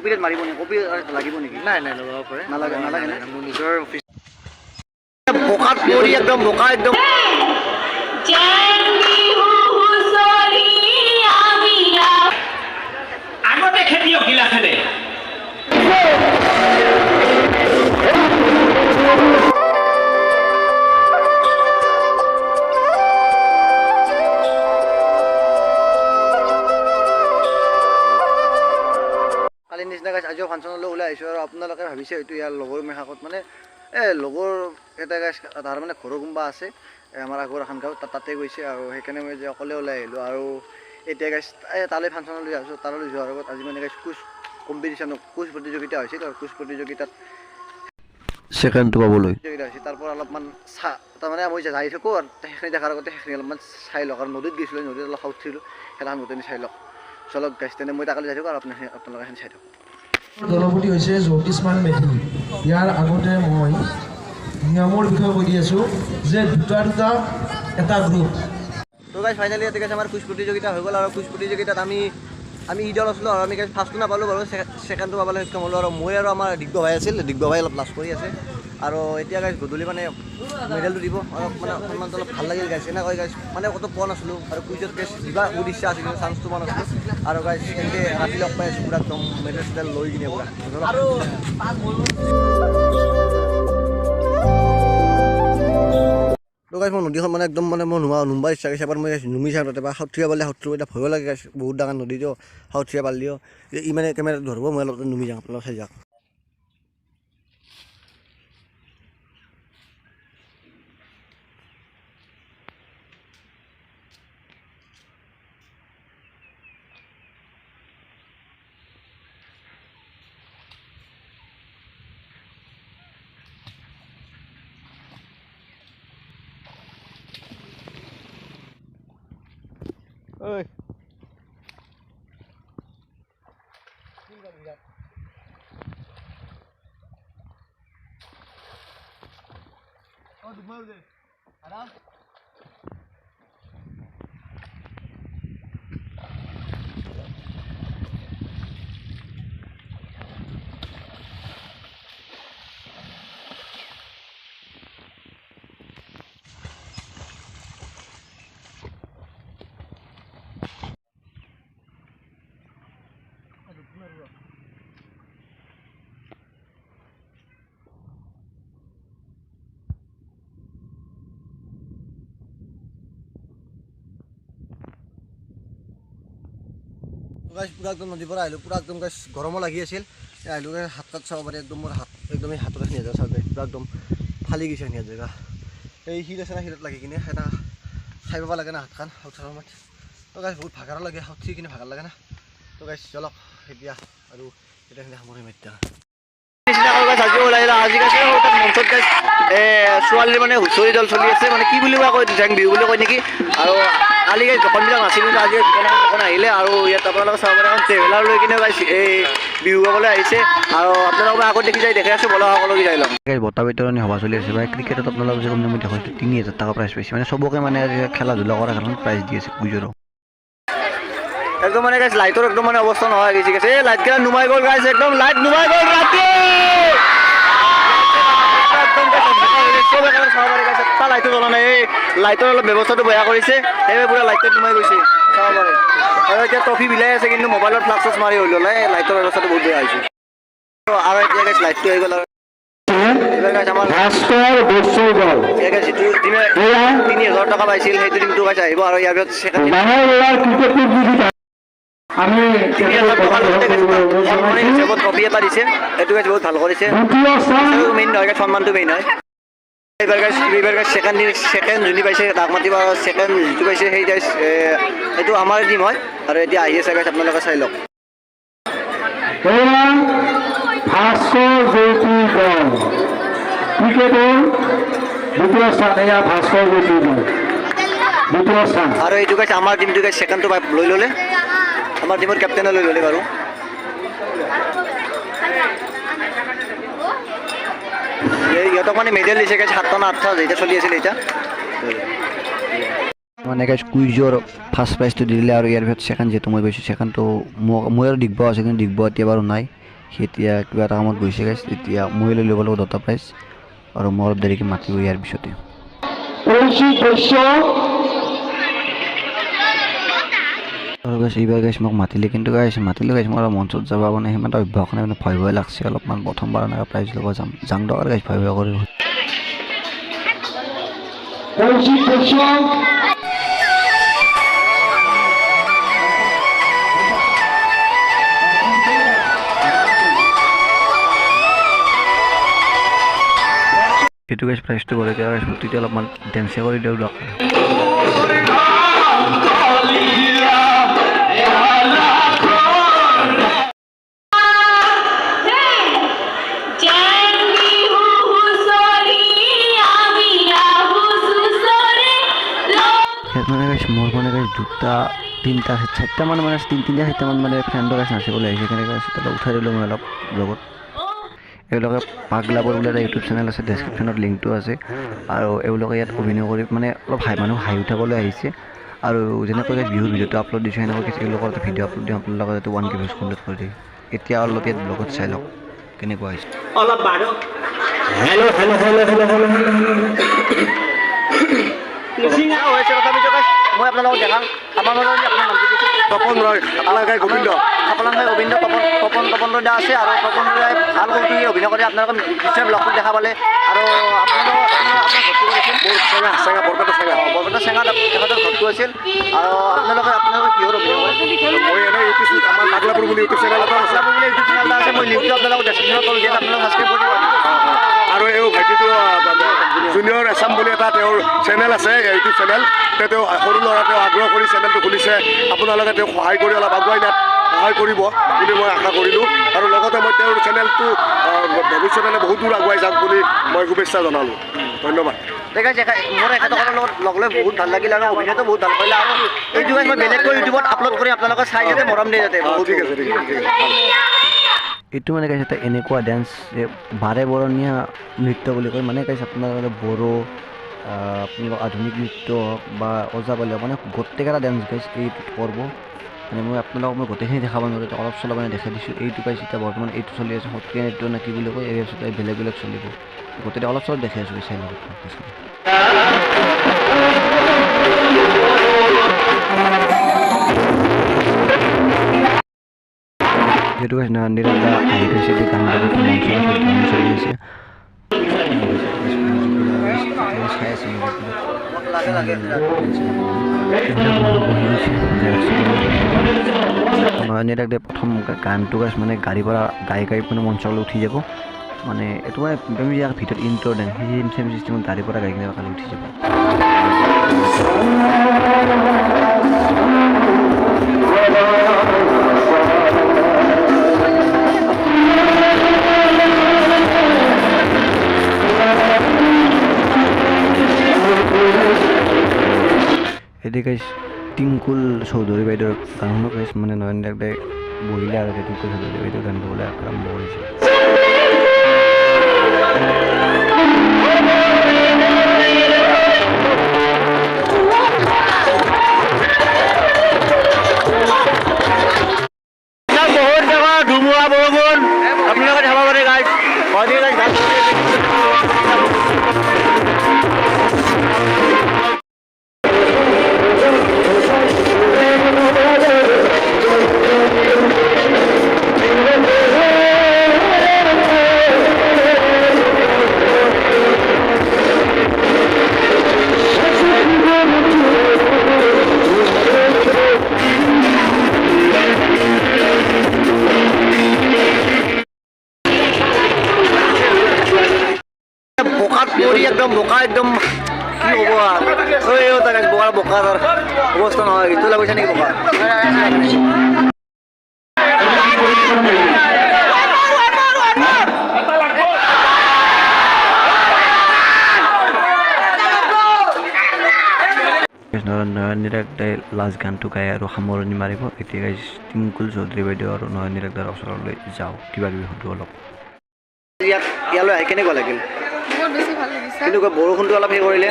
Copyright মাৰিব নেকি copy লাগিব নেকি নাই নাই লগাব পাৰে নালাগে নালাগে না মোৰ নিজৰ অফিচ বোকাত পৰি একদম বোকা একদম আগতে খেতিয়ক গিলাখনে কালি নিচিনা গাছ আজিও ফাংচনলৈ ওলাই আহিছোঁ আৰু আপোনালোকে ভাবিছে হয়তো ইয়াৰ লগৰ মেশাকত মানে লগৰ এটা গাছ তাৰ মানে ঘৰৰ কোনোবা আছে আমাৰ আগৰ এখন গাঁও তাতে গৈছে আৰু সেইকাৰণে মই যে অকলে ওলাই আহিলোঁ আৰু এতিয়া গাছ তালৈ ফাংচনলৈ আহিছোঁ তালৈ যোৱাৰ আগত আজি মানে গাছ কুচ কম্পিটিশ্যন কুচ প্ৰতিযোগিতা হৈছিল আৰু কুচ প্ৰতিযোগিতাত ছেকেণ্ডটো পাবলৈ প্ৰতিযোগিতা হৈছিল তাৰ পৰা অলপমান তাৰমানে মই যাই থাকোঁ আৰু সেইখিনি দেখাৰ আগতে সেইখিনি অলপমান চাই লওক আৰু নদীত গৈছিলোঁ নদীত অলপ উঠিছিলোঁ খেলাখন গোটেইখিনি চাই লওক চলক গাছ তেনে মই তাকালৈ যাই থাকোঁ আৰু আপোনালোকে সেইখিনি চাই থাকক দলপতি হৈছে জ্যোতিষ্মান মেধি ইয়াৰ আগতে মই নিয়মৰ বিষয়ে কৈ দি আছোঁ যে দুটা এটা গ্ৰুপ তো গাইজ ফাইনেলি ইয়াতে গাইজ আমাৰ কুইজ প্ৰতিযোগিতা হৈ গ'ল আৰু কুইজ প্ৰতিযোগিতাত আমি ইডল আছিলোঁ আৰু আমি গাইজ ফাৰ্ষ্টটো নাপালোঁ বাৰু ছেকেণ্ডটো পাবলৈ সক্ষম হ'লোঁ আৰু মই আৰু আমাৰ দিগ্গ ভাই আছিল দিগ্গ ভাই অলপ লাজ কৰি আছে আৰু এতিয়া গাইজ গধূলি মানে মেডেলটো দিব অলপ মানে সন্মানটো অলপ ভাল লাগিল গাইজ এনেকৈ গাইজ মানে ক'তো পোৱা নাছিলোঁ আৰু কুইজত গাইজ দিবা বহুত ইচ্ছা আছিল কিন্তু চান্সটো পোৱা নাছিলোঁ আৰু গাইজ এনেকৈ ৰাতি লগ পাই আছোঁ পুৰা একদম মেডেল চেডেল লৈ কিনে পুৰা তো গাইজ মই নদীখন মানে একদম মানে মই নুমবা ইচ্ছা গৈছে এবাৰ মই নুমি চাওঁ তাতে বা সাউথিয়া পালে সাউথিয়া এতিয়া ভয়ো লাগে গাইছ বহুত ডাঙৰ নদী দিওঁ সাউথিয়া পালিও ই মানে কেমেৰাত ধৰিব মই অলপ নুমি যাওঁ আপোনালোক চাই যাওক ঐ গাইছ পুৰা একদম নদীৰ পৰা আহিলোঁ পুৰা একদম গাইছ গৰমো লাগি আছিল আহিলোঁ হাত তাত চাব পাৰি একদম মোৰ হাত একদম এই হাতত এখিনি জেগা চাব পাৰি পুৰা একদম ফালি গৈছে এখিনি জেগা এই শিল আছে না শিলত লাগি কিনে এটা খাই পাব লাগে না হাতখন উঠাৰ সময়ত তো গাইছ বহুত ভাগৰো লাগে উঠি কিনে ভাগৰ লাগে না তো গাইছ চলক এতিয়া আৰু এটাখিনি সামৰিম এতিয়া আজিও ওলাই আজি গাইছ মঞ্চত গাইছ ছোৱালীৰ মানে হুঁচৰি দল চলি আছে মানে কি বুলি কয় জেং বিহু বুলি কয় নেকি আৰু কালি গাইছ দোকানবিলাক নাছিল কিন্তু আজি দোকান আহিলে আৰু ইয়াত আপোনালোকে চাব পাৰে এখন ট্ৰেভেলাৰ লৈ কিনে গাইছ এই বিহু গাবলৈ আহিছে আৰু আপোনালোকে আগত দেখি যাই দেখি আছোঁ বলা সকলোকে যাই ল'ম বঁটা বিতৰণি সভা চলি আছে বা ক্ৰিকেটত আপোনালোকে যে মই দেখাইছোঁ ৩,০০০ টকা প্ৰাইজ পাইছে মানে চবকে মানে খেলা ধূলা কৰা কাৰণে প্ৰাইজ দি আছে গুজৰাট একদম মানে গাইছ লাইটৰ একদম মানে অৱস্থা নহয় গেছি গেছে এই লাইট কেইটা নুমাই গ'ল গাইছ একদম লাইট নুমাই গ'ল ৰাতি লাইটো জ্বলা নাই এই লাইটৰ অলপ ব্যৱস্থাটো বেয়া কৰিছে সেইবাবে পুৰা লাইটত নুমাই গৈছে চাব পাৰে আৰু এতিয়া ট্ৰফি বিলাই আছে কিন্তু মোবাইলত ফ্লাক্স চাক্স মাৰি হৈ ল'লে লাইটৰ ব্যৱস্থাটো বহুত বেয়া হৈছে আৰু এতিয়া গাইছ লাইটটো হৈ গ'ল আৰু এইবাৰ গাইছ আমাৰ যিটো টিমে ৩,০০০ টকা পাইছিল সেইটো টিমটো গাইছ আহিব আৰু ইয়াৰ পিছত ছেকেণ্ড ট্ৰফি এটা দিছে এইটো গাইছ বহুত ভাল কৰিছে মেইন নহয় গাইছ সন্মানটো মেইন হয় এইবাৰ গাইছ ছেকেণ্ড যোনে পাইছে তাক মাতিব আৰু ছেকেণ্ড যিটো পাইছে সেই গাইছ সেইটো আমাৰ টিম হয় আৰু এতিয়া আহি আছে গাইছ আপোনালোকে চাই লওক আৰু এইটো গাইছ আমাৰ টিমটো গাইছ ছেকেণ্ডটো লৈ ল'লে আমাৰ টিমৰ কেপ্টেনে লৈ ল'লে বাৰু ইহঁতক মানে মেডেল দিছে গাইছ 7টা না 8টা যেটা চলি আছিল এতিয়া মানে গাইছ কুইজৰ ফাৰ্ষ্ট প্ৰাইজটো দিলে আৰু ইয়াৰ ভিতৰত ছেকেণ্ড যিহেতু মই পাইছোঁ ছেকেণ্ডটো মই আৰু ডিগব আছে কিন্তু ডিগব এতিয়া বাৰু নাই সি এতিয়া কিবা এটা কামত গৈছে গাইছ এতিয়া মই লৈ ল'ব লাগিব 2টা প্ৰাইজ আৰু মই অলপ দেৰিকৈ মাতিব ইয়াৰ পিছতে আৰু গাইছ এইবাৰ গাইছ মোক মাতিলে কিন্তু গাইছ মই অলপ মঞ্চত যাব মানে সিমান এটা অভ্যাস নাই মানে ভয় লাগছে অলপমান প্ৰথমবাৰ এনেকৈ প্ৰাইজ ল'ব যাম দৰকাৰ গাইছ ভয় কৰি এইটো গাইছ প্ৰাইজটো কৰে এতিয়া গাইছ প্ৰতিটো অলপমান ডেন্সে কৰি দিওঁ দৰকাৰ মানে গাইছ মোৰ মানে গাইছ 2টা 3টা 4টা মানে 3টা 4টামান মানে ফ্ৰেণ্ডৰ গাইছ নাচিবলৈ আহিছে সেইকাৰণে গাইছ তাতে উঠাই দিলোঁ মই অলপ লগত এওঁলোকে পাগলাবৰ বুলি এটা ইউটিউব চেনেল আছে ডেছক্ৰিপশ্যনত লিংকটো আছে আৰু এওঁলোকে ইয়াত অভিনয় কৰি মানে অলপ মানুহ হাঁহি উঠাবলৈ আহিছে আৰু যেনেকৈ বিহুৰ ভিডিঅ'টো আপলোড দিছোঁ সেনেকৈ এওঁলোকৰ এটা ভিডিঅ' আপলোড দিওঁ আপোনালোকে যাতে 1K ভিউজ কমপ্লিট কৰি দিয়ে এতিয়া অলপ ইয়াত ব্লগত চাই লওক কেনেকুৱা হৈছে অলপ বাঢ়ো মই আপোনালোকক দেখাম আমাৰ মাজত তপন ৰয় আপোনালোকে গোবিন্দ তপন ৰয় আছে আৰু তপন ৰয় ভাল কৰি অভিনয় কৰি আপোনালোকে নিশ্চয় ব্লগটো দেখা পালে আৰু বৰপেটা চেঙাত তেখেতৰ ঘৰটো আছিল আৰু আপোনালোকে কিহৰ অভিনয় কৰে আমাৰ পাগলাপুৰ বুলি ইউটিউব চেনেল এটা আছে মই লিংকটো আপোনালোকক ডেছক্ৰিপশ্যনত কৰি দিম আপোনালোকে ছাবস্ক্ৰাইব কৰি আৰু এই ভাইটিটো জুনিয়ৰ এছাম বুলি এটা তেওঁৰ চেনেল আছে ইউটিউব চেনেল তেওঁ সৰু ল'ৰা তেওঁ আগ্ৰহ কৰি চেনেলটো খুলিছে আপোনালোকে তেওঁক সহায় কৰি অলপ আগুৱাই নিয়াত সহায় কৰিব বুলি মই আশা কৰিলোঁ আৰু লগতে মই তেওঁৰ চেনেলটো ভৱিষ্যতে বহুত দূৰ আগুৱাই যাওক বুলি মই শুভেচ্ছা জনালোঁ ধন্যবাদ মোৰ এখেতৰ লগত লগ লৈ বহুত ভাল লাগিল আৰু অভিনয়টো বহুত ভাল পালে আৰু এইটো মই বেলেগকৈ ইউটিউবত আপলোড কৰি আপোনালোকে চাই যাতে মৰম দিয়ে যাতে ঠিক আছে এইটো মানে গাইছ এটা এনেকুৱা ডান্স বাৰে বৰণীয়া নৃত্য বুলি কয় মানে গাইছ আপোনালোকে বড়ো আপোনালোকৰ আধুনিক নৃত্য হওক বা ওজাপালি হওক মানে গোটেইকেইটা ডান্স গাইছ এইটোত কৰিব মানে মই আপোনালোকক মই গোটেইখিনি দেখাব নোৱাৰোঁ অলপ চলপ মানে দেখাই দিছোঁ এইটো গাইছ এতিয়া বৰ্তমান এইটো চলি আছে সত্ৰীয়া নৃত্য নে কি বুলি কয় এই পিছতে বেলেগ চলিব গোটেইটো অলপ চলপ দেখাই আছোঁ চাই লওক যেহেতু গাইছ নান্দিৰ এটা আহি গৈছে যে গান গাব মঞ্চ চলি আছে চাই আছে নয়নিৰ প্ৰথম গানটো গাইছ মানে গাড়ীৰ পৰা গাড়ী মানে মঞ্চলৈ উঠি যাব মানে এইটো মানে আমি ইয়াৰ ভিতৰত ইণ্ট্ৰ' দেন সেই চেম চিষ্টেমত গাড়ীৰ পৰা গাড়ী কিনে কালি উঠি যাব এতিয়া গাইছ টিংকুল চৌধুৰী বাইদেউৰ গান শুনো গাইছ মানে নয়ন দাদাই বহিলে আৰু টিংকুল চৌধুৰী বাইদেউৰ গান গাবলৈ আৰম্ভ কৰিছে বহুত জেগা ধুমুহা বৰষুণ আপোনালোকে চাব পাৰে গাইছ একদম বোকা একদম কি হ'ব আৰু বোকাৰ অৱস্থা নহয় এইটো লাগিছে নেকি বোকা নয়ন দাদাই লাষ্ট গানটো গাই আৰু সামৰণি মাৰিব এতিয়া গাইছ টিংকুল চৌধুৰী বাইদেউ আৰু নয়ন দাদাৰ ওচৰলৈ যাওঁ কিবা কিবি সুধো অলপ ইয়ালৈ আহি কেনেকুৱা লাগিল বহুত বেছি ভাল লাগিছে কিন্তু বৰষুণটো অলপ হেৰি কৰিলে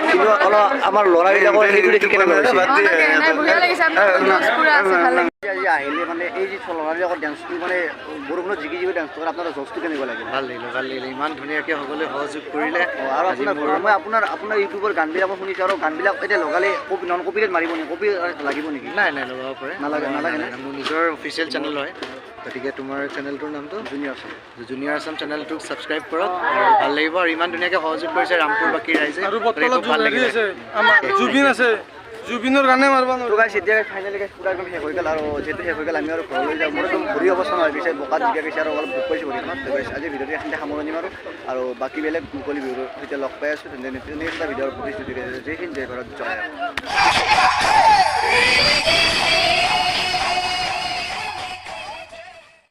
কিন্তু অলপ আমাৰ ল'ৰাবিলাকৰ সেইটো দেখি কেনেকুৱা লাগিছে বঢ়িয়া লাগিছে আপোনাৰ পুৰা আছে ভাল লাগিছে এতিয়া আজি আহিলে মানে এই যি চলনাৰী আগত ডান্সটো মানে বৰষুণত জিকি জিকি ডান্স কৰে আপোনাৰ জজটো কেনেকুৱা লাগিল? ভাল লাগিলে ইমান ধুনীয়াকৈ সকলোৱে সহযোগ কৰিলে। আৰু আপোনাৰ মই আপোনাৰ ইউটিউবৰ গানবিলাক মই শুনিছোঁ আৰু গানবিলাক এতিয়া লগালে নন কপিৰাইট মাৰিব নেকি, কপি লাগিব নেকি? নাই লগাব পাৰে, নালাগে না মোৰ নিজৰ অফিচিয়েল চেনেল হয়, গতিকে তোমাৰ চেনেলটোৰ নামটো জুনিয়ৰ আছাম চেনেলটোক ছাবস্ক্ৰাইব কৰক আৰু ভাল লাগিব। আৰু ইমান ধুনীয়াকৈ সহযোগ কৰিছে ৰামপুৰবাসী ৰাইজে, আৰু বটলত ভাল লাগিলে। আমাৰ জুবিন আছে, জুবিনৰ গানে মাৰিব তো গাইছ এতিয়া ফাইনেলি গাইছ পুৰা একদম শেষ হৈ গ'ল আৰু যিহেতু শেষ হৈ গ'ল আমি আৰু ঘৰলৈ যাওঁ। মোৰ একদম ভৰি অৱস্থা নহয় গৈছে, বোকাত জিকা গৈছে আৰু অলপ দুখ পাইছোঁ ভৰিখনত। তো গাইছ আজি ভিডিঅ'টো এখানতে সামৰণি মাৰোঁ আৰু বাকী বেলেগ মুকলি বিহুৰ সৈতে লগ পাই আছোঁ। নেক্সট এটা ভিডিঅ'ৰ প্ৰতিশ্ৰুতি জয় হিন্দ জয় ভাৰত জয়।